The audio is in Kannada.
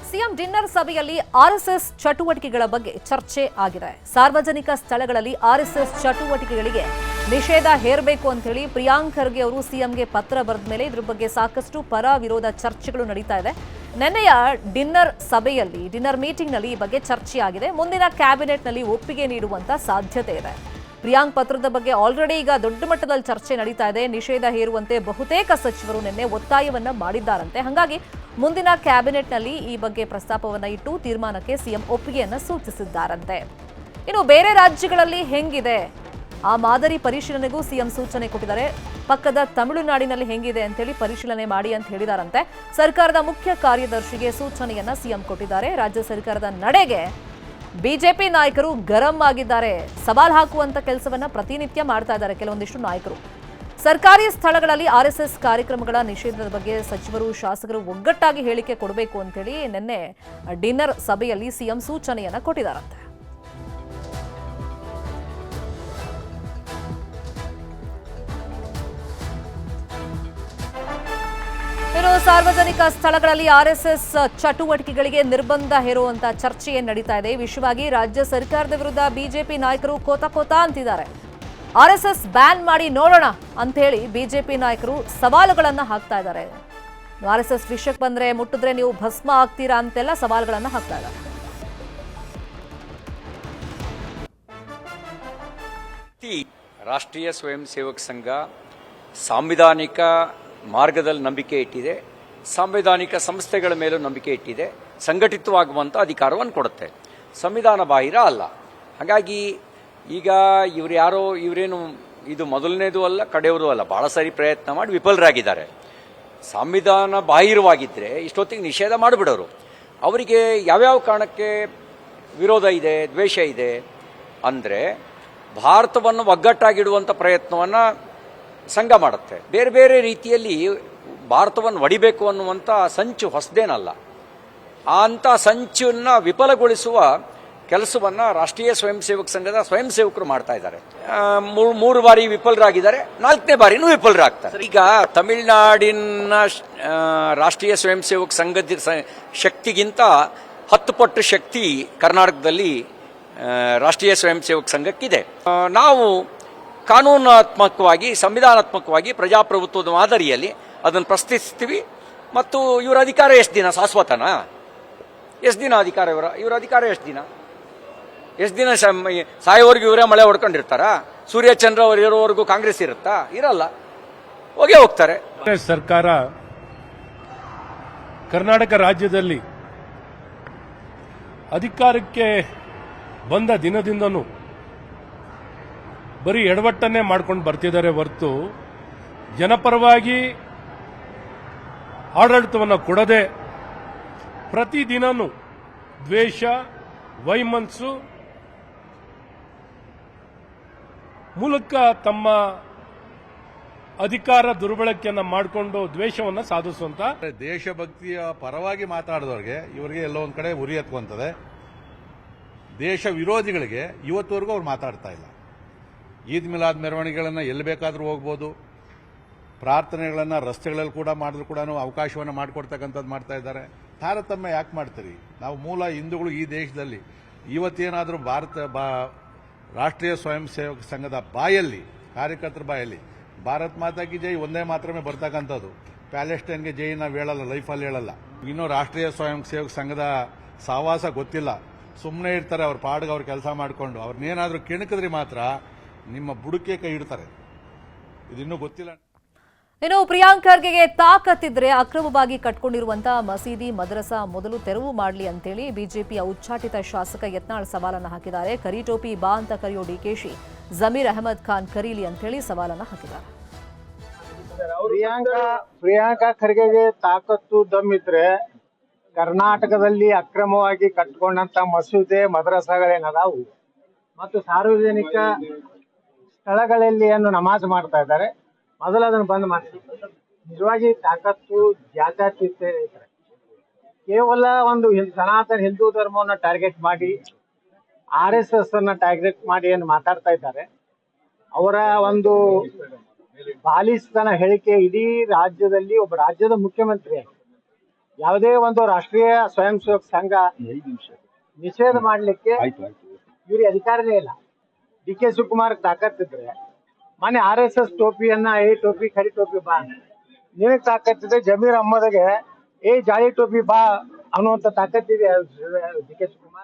ಸಿಎಂ ಡಿನ್ನರ್ ಸಭೆಯಲ್ಲಿ ಆರ್ಎಸ್ಎಸ್ ಚಟುವಟಿಕೆಗಳ ಬಗ್ಗೆ ಚರ್ಚೆ ಆಗಿದೆ. ಸಾರ್ವಜನಿಕ ಸ್ಥಳಗಳಲ್ಲಿ ಆರ್ಎಸ್ಎಸ್ ಚಟುವಟಿಕೆಗಳಿಗೆ ನಿಷೇಧ ಹೇರಬೇಕು ಅಂತ ಹೇಳಿ ಪ್ರಿಯಾಂಕ್ ಖರ್ಗೆ ಅವರು ಸಿಎಂಗೆ ಪತ್ರ ಬರೆದ ಮೇಲೆ ಇದ್ರ ಬಗ್ಗೆ ಸಾಕಷ್ಟು ಪರ ವಿರೋಧ ಚರ್ಚೆಗಳು ನಡೀತಾ ಇದೆ. ನೆನ್ನೆಯ ಡಿನ್ನರ್ ಮೀಟಿಂಗ್ನಲ್ಲಿ ಈ ಬಗ್ಗೆ ಚರ್ಚೆ ಆಗಿದೆ. ಮುಂದಿನ ಕ್ಯಾಬಿನೆಟ್ನಲ್ಲಿ ಒಪ್ಪಿಗೆ ನೀಡುವಂತ ಸಾಧ್ಯತೆ ಇದೆ. ಪ್ರಿಯಾಂಕ್ ಪತ್ರದ ಬಗ್ಗೆ ಆಲ್ರೆಡಿ ಈಗ ದೊಡ್ಡ ಮಟ್ಟದಲ್ಲಿ ಚರ್ಚೆ ನಡೀತಾ ಇದೆ. ನಿಷೇಧ ಹೇರುವಂತೆ ಬಹುತೇಕ ಸಚಿವರು ನಿನ್ನೆ ಒತ್ತಾಯವನ್ನ ಮಾಡಿದ್ದಾರಂತೆ. ಹಾಗಾಗಿ ಮುಂದಿನ ಕ್ಯಾಬಿನೆಟ್ನಲ್ಲಿ ಈ ಬಗ್ಗೆ ಪ್ರಸ್ತಾಪವನ್ನ ಇಟ್ಟು ತೀರ್ಮಾನಕ್ಕೆ ಸಿಎಂ ಒಪ್ಪಿಗೆಯನ್ನ ಸೂಚಿಸಿದ್ದಾರಂತೆ. ಇನ್ನು ಬೇರೆ ರಾಜ್ಯಗಳಲ್ಲಿ ಹೆಂಗಿದೆ ಆ ಮಾದರಿ ಪರಿಶೀಲನೆಗೂ ಸಿಎಂ ಸೂಚನೆ ಕೊಟ್ಟಿದ್ದಾರೆ. ಪಕ್ಕದ ತಮಿಳುನಾಡಿನಲ್ಲಿ ಹೆಂಗಿದೆ ಅಂತೇಳಿ ಪರಿಶೀಲನೆ ಮಾಡಿ ಅಂತ ಹೇಳಿದಾರಂತೆ. ಸರ್ಕಾರದ ಮುಖ್ಯ ಕಾರ್ಯದರ್ಶಿಗೆ ಸೂಚನೆಯನ್ನ ಸಿಎಂ ಕೊಟ್ಟಿದ್ದಾರೆ. ರಾಜ್ಯ ಸರ್ಕಾರದ ನಡೆಗೆ ಬಿಜೆಪಿ ನಾಯಕರು ಗರಂ ಆಗಿದ್ದಾರೆ. ಸವಾಲ್ ಹಾಕುವಂತ ಕೆಲಸವನ್ನ ಪ್ರತಿನಿತ್ಯ ಮಾಡ್ತಾ ಇದ್ದಾರೆ ಕೆಲವೊಂದಿಷ್ಟು ನಾಯಕರು. ಸರ್ಕಾರಿ ಸ್ಥಳಗಳಲ್ಲಿ ಆರ್ಎಸ್ಎಸ್ ಕಾರ್ಯಕ್ರಮಗಳ ನಿಷೇಧದ ಬಗ್ಗೆ ಸಚಿವರು ಶಾಸಕರು ಒಗ್ಗಟ್ಟಾಗಿ ಹೇಳಿಕೆ ಕೊಡಬೇಕು ಅಂತೇಳಿ ನಿನ್ನೆ ಡಿನ್ನರ್ ಸಭೆಯಲ್ಲಿ ಸಿಎಂ ಸೂಚನೆಯನ್ನ ಕೊಟ್ಟಿದ್ದಾರಂತೆ. ಇನ್ನು ಸಾರ್ವಜನಿಕ ಸ್ಥಳಗಳಲ್ಲಿ ಆರ್ಎಸ್ಎಸ್ ಚಟುವಟಿಕೆಗಳಿಗೆ ನಿರ್ಬಂಧ ಹೇರುವಂತ ಚರ್ಚೆ ನಡೀತಾ ಇದೆ. ವಿಷಯವಾಗಿ ರಾಜ್ಯ ಸರ್ಕಾರದ ವಿರುದ್ಧ ಬಿಜೆಪಿ ನಾಯಕರು ಕೋತ ಅಂತಿದ್ದಾರೆ. ಆರ್ಎಸ್ಎಸ್ ಬ್ಯಾನ್ ಮಾಡಿ ನೋಡೋಣ ಅಂತ ಹೇಳಿ ಬಿಜೆಪಿ ನಾಯಕರು ಸವಾಲುಗಳನ್ನ ಹಾಕ್ತಾ ಇದ್ದಾರೆ. ಆರ್ಎಸ್ಎಸ್ ವಿಷಯಕ್ಕೆ ಬಂದ್ರೆ ಮುಟ್ಟಿದ್ರೆ ನೀವು ಭಸ್ಮ ಆಗ್ತೀರಾ ಅಂತೆಲ್ಲ ಸವಾಲುಗಳನ್ನ ಹಾಕ್ತಾ ಇದ್ದಾರೆ. ರಾಷ್ಟ್ರೀಯ ಸ್ವಯಂ ಸೇವಕ ಸಂಘ ಸಾಂವಿಧಾನಿಕ ಮಾರ್ಗದಲ್ಲಿ ನಂಬಿಕೆ ಇಟ್ಟಿದೆ, ಸಾಂವಿಧಾನಿಕ ಸಂಸ್ಥೆಗಳ ಮೇಲೂ ನಂಬಿಕೆ ಇಟ್ಟಿದೆ, ಸಂಘಟಿತವಾಗುವಂಥ ಅಧಿಕಾರವನ್ನು ಕೊಡುತ್ತೆ, ಸಂವಿಧಾನ ಬಾಹಿರ ಅಲ್ಲ. ಹಾಗಾಗಿ ಈಗ ಇವರೇನು ಇದು ಮೊದಲನೇದು ಅಲ್ಲ, ಕಡೆಯವರು ಅಲ್ಲ, ಬಹಳ ಸಾರಿ ಪ್ರಯತ್ನ ಮಾಡಿ ವಿಫಲರಾಗಿದ್ದಾರೆ. ಸಂವಿಧಾನ ಬಾಹಿರವಾಗಿದ್ದರೆ ಇಷ್ಟೊತ್ತಿಗೆ ನಿಷೇಧ ಮಾಡಿಬಿಡೋರು. ಅವರಿಗೆ ಯಾವ್ಯಾವ ಕಾರಣಕ್ಕೆ ವಿರೋಧ ಇದೆ, ದ್ವೇಷ ಇದೆ ಅಂದರೆ ಭಾರತವನ್ನು ಒಗ್ಗಟ್ಟಾಗಿಡುವಂಥ ಪ್ರಯತ್ನವನ್ನು ಸಂಘ ಮಾಡುತ್ತೆ. ಬೇರೆ ಬೇರೆ ರೀತಿಯಲ್ಲಿ ಭಾರತವನ್ನು ಒಡಿಬೇಕು ಅನ್ನುವಂಥ ಸಂಚು ಹೊಸದೇನಲ್ಲ. ಅಂಥ ಸಂಚನ್ನು ವಿಫಲಗೊಳಿಸುವ ಕೆಲಸವನ್ನು ರಾಷ್ಟ್ರೀಯ ಸ್ವಯಂ ಸೇವಕ ಸಂಘದ ಸ್ವಯಂ ಸೇವಕರು ಮಾಡ್ತಾ ಇದ್ದಾರೆ. ಮೂರು ಬಾರಿ ವಿಫಲರಾಗಿದ್ದಾರೆ, 4ನೇ ಬಾರಿನೂ ವಿಫಲರಾಗ್ತಾರೆ. ಈಗ ತಮಿಳುನಾಡಿನ ರಾಷ್ಟ್ರೀಯ ಸ್ವಯಂ ಸೇವಕ ಸಂಘದ ಶಕ್ತಿಗಿಂತ 10 ಪಟ್ಟು ಶಕ್ತಿ ಕರ್ನಾಟಕದಲ್ಲಿ ರಾಷ್ಟ್ರೀಯ ಸ್ವಯಂ ಸೇವಕ ಸಂಘಕ್ಕಿದೆ. ನಾವು ಕಾನೂನಾತ್ಮಕವಾಗಿ, ಸಂವಿಧಾನಾತ್ಮಕವಾಗಿ, ಪ್ರಜಾಪ್ರಭುತ್ವದ ಮಾದರಿಯಲ್ಲಿ ಅದನ್ನು ಪ್ರಶ್ನಿಸ್ತೀವಿ. ಮತ್ತು ಇವರ ಅಧಿಕಾರ ಎಷ್ಟು ದಿನ? ಶಾಶ್ವತನಾ? ಎಷ್ಟು ದಿನ ಅಧಿಕಾರ ಇವರ ಅಧಿಕಾರ ಎಷ್ಟು ದಿನ ಸಾಯೋವರೆಗೂ ಇವರೇ ಮಳೆ ಹೊಡ್ಕೊಂಡಿರ್ತಾರಾ? ಸೂರ್ಯಚಂದ್ರ ಅವರು ಇರೋವರೆಗೂ ಕಾಂಗ್ರೆಸ್ ಇರುತ್ತಾ? ಇರಲ್ಲ, ಹೋಗೇ ಹೋಗ್ತಾರೆ. ಸರ್ಕಾರ ಕರ್ನಾಟಕ ರಾಜ್ಯದಲ್ಲಿ ಅಧಿಕಾರಕ್ಕೆ ಬಂದ ದಿನದಿಂದನೂ ಬರೀ ಎಡವಟ್ಟನ್ನೇ ಮಾಡ್ಕೊಂಡು ಬರ್ತಿದ್ದಾರೆ ಹೊರತು ಜನಪರವಾಗಿ ಆಡಳಿತವನ್ನು ಕೊಡದೆ ಪ್ರತಿದಿನನೂ ದ್ವೇಷ, ವೈಮನಸ್ಸು ಮೂಲಕ ತಮ್ಮ ಅಧಿಕಾರ ದುರ್ಬಳಕೆಯನ್ನು ಮಾಡಿಕೊಂಡು ದ್ವೇಷವನ್ನು ಸಾಧಿಸುವಂತ ದೇಶಭಕ್ತಿಯ ಪರವಾಗಿ ಮಾತಾಡಿದವ್ರಿಗೆ ಇವರಿಗೆ ಎಲ್ಲೋ ಒಂದ್ ಕಡೆ ಉರಿ ಹತ್ಕೊಂತದೆ. ದೇಶ ವಿರೋಧಿಗಳಿಗೆ ಇವತ್ತವರೆಗೂ ಅವ್ರು ಮಾತಾಡ್ತಾ ಇಲ್ಲ. ಈದ್ ಮಿಲಾದ್ ಮೆರವಣಿಗೆಗಳನ್ನು ಎಲ್ಲಿ ಬೇಕಾದರೂ ಹೋಗ್ಬೋದು, ಪ್ರಾರ್ಥನೆಗಳನ್ನು ರಸ್ತೆಗಳಲ್ಲಿ ಕೂಡ ಮಾಡಿದ್ರು ಕೂಡ ಅವಕಾಶವನ್ನು ಮಾಡಿಕೊಡ್ತಕ್ಕಂಥದ್ದು ಮಾಡ್ತಾ ಇದ್ದಾರೆ. ತಾರತಮ್ಯ ಯಾಕೆ ಮಾಡ್ತೀರಿ? ನಾವು ಮೂಲ ಹಿಂದೂಗಳು ಈ ದೇಶದಲ್ಲಿ ಇವತ್ತೇನಾದರೂ ರಾಷ್ಟ್ರೀಯ ಸ್ವಯಂ ಸೇವಕ ಸಂಘದ ಬಾಯಲ್ಲಿ, ಕಾರ್ಯಕರ್ತರ ಬಾಯಲ್ಲಿ ಭಾರತ್ ಮಾತಾ ಕಿ ಜೈ ಒಂದೇ ಮಾತ್ರಮೇ ಬರ್ತಕ್ಕಂಥದ್ದು. ಪ್ಯಾಲೆಸ್ಟೈನ್ಗೆ ಜೈ ನಾವು ಹೇಳಲ್ಲ, ಲೈಫಲ್ಲಿ ಹೇಳಲ್ಲ. ಇನ್ನೂ ರಾಷ್ಟ್ರೀಯ ಸ್ವಯಂ ಸೇವಕ ಸಂಘದ ಸಹವಾಸ ಗೊತ್ತಿಲ್ಲ, ಸುಮ್ಮನೆ ಇರ್ತಾರೆ ಅವ್ರ ಪಾಡ್ಗೆ ಅವ್ರ ಕೆಲಸ ಮಾಡಿಕೊಂಡು. ಅವ್ರನ್ನೇನಾದರೂ ಕೆಣಕಿದ್ರಿ ಮಾತ್ರ ನಿಮ್ಮ ಬುಡಕ್ಕೆ ಕೈ ಇಡ್ತಾರೆ. ಇದಿನ್ನೂ ಗೊತ್ತಿಲ್ಲ. ಇನ್ನು ಪ್ರಿಯಾಂಕ್ ಖರ್ಗೆಗೆ ತಾಕತ್ತಿದ್ರೆ ಅಕ್ರಮವಾಗಿ ಕಟ್ಕೊಂಡಿರುವಂತಹ ಮಸೀದಿ, ಮದ್ರಸಾ ಮೊದಲು ತೆರವು ಮಾಡಲಿ ಅಂತೇಳಿ ಬಿಜೆಪಿಯ ಉಚ್ಚಾಟಿತ ಶಾಸಕ ಯತ್ನಾಳ್ ಸವಾಲನ್ನು ಹಾಕಿದ್ದಾರೆ. ಕರಿಟೋಪಿ ಬಾ ಅಂತ ಕರೆಯೋ ಡಿಕೆಶಿ ಜಮೀರ್ ಅಹಮದ್ ಖಾನ್ ಕರೀಲಿ ಅಂತೇಳಿ ಸವಾಲನ್ನು ಹಾಕಿದ್ದಾರೆ. ಪ್ರಿಯಾಂಕಾ ಖರ್ಗೆಗೆ ತಾಕತ್ತು ದಮ್ಮಿದ್ರೆ ಕರ್ನಾಟಕದಲ್ಲಿ ಅಕ್ರಮವಾಗಿ ಕಟ್ಕೊಂಡಂತ ಮಸೂದೆ, ಮದ್ರಸಾಗಳೇನದಾವು ಮತ್ತು ಸಾರ್ವಜನಿಕ ಸ್ಥಳಗಳಲ್ಲಿ ಏನು ನಮಾಜ್ ಮಾಡ್ತಾ ಇದ್ದಾರೆ, ಮೊದಲು ಅದನ್ನು ಬಂದ್ ಮಾಡಿ. ನಿಜವಾಗಿ ತಾಕತ್ತು ಜಾತ್ಯತೀತ ಇದ್ರೆ ಕೇವಲ ಒಂದು ಸನಾತನ ಹಿಂದೂ ಧರ್ಮವನ್ನು ಟಾರ್ಗೆಟ್ ಮಾಡಿ, RSS ಅನ್ನ ಟಾರ್ಗೆಟ್ ಮಾಡಿ ಏನು ಮಾತಾಡ್ತಾ ಇದ್ದಾರೆ, ಅವರ ಒಂದು ಬಾಲಿಸ್ತನ ಹೇಳಿಕೆ ಇಡೀ ರಾಜ್ಯದಲ್ಲಿ ಒಬ್ಬ ರಾಜ್ಯದ ಮುಖ್ಯಮಂತ್ರಿ ಯಾವುದೇ ಒಂದು ರಾಷ್ಟ್ರೀಯ ಸ್ವಯಂ ಸೇವಕ ಸಂಘ ನಿಷೇಧ ಮಾಡ್ಲಿಕ್ಕೆ ಇವ್ರಿಗೆ ಅಧಿಕಾರನೇ ಇಲ್ಲ. ಡಿ ಕೆ ಶಿವಕುಮಾರ್ ತಾಕತ್ತಿದ್ರೆ ಮೊನ್ನೆ RSS ಟೋಪಿಯನ್ನ ಟೋಪಿ ಖರಿ ಟೋಪಿ ಬಾ, ನಿನಗ್ ತಾಕತ್ತಿದ್ರೆ ಜಮೀರ್ ಅಹ್ಮದ್ಗೆ ಜಾಲಿ ಟೋಪಿ ಬಾ ಅನ್ನುವಂತ ತಾಕತ್ತಿದೆ ಡಿ ಕೆ ಶಿವಕುಮಾರ್.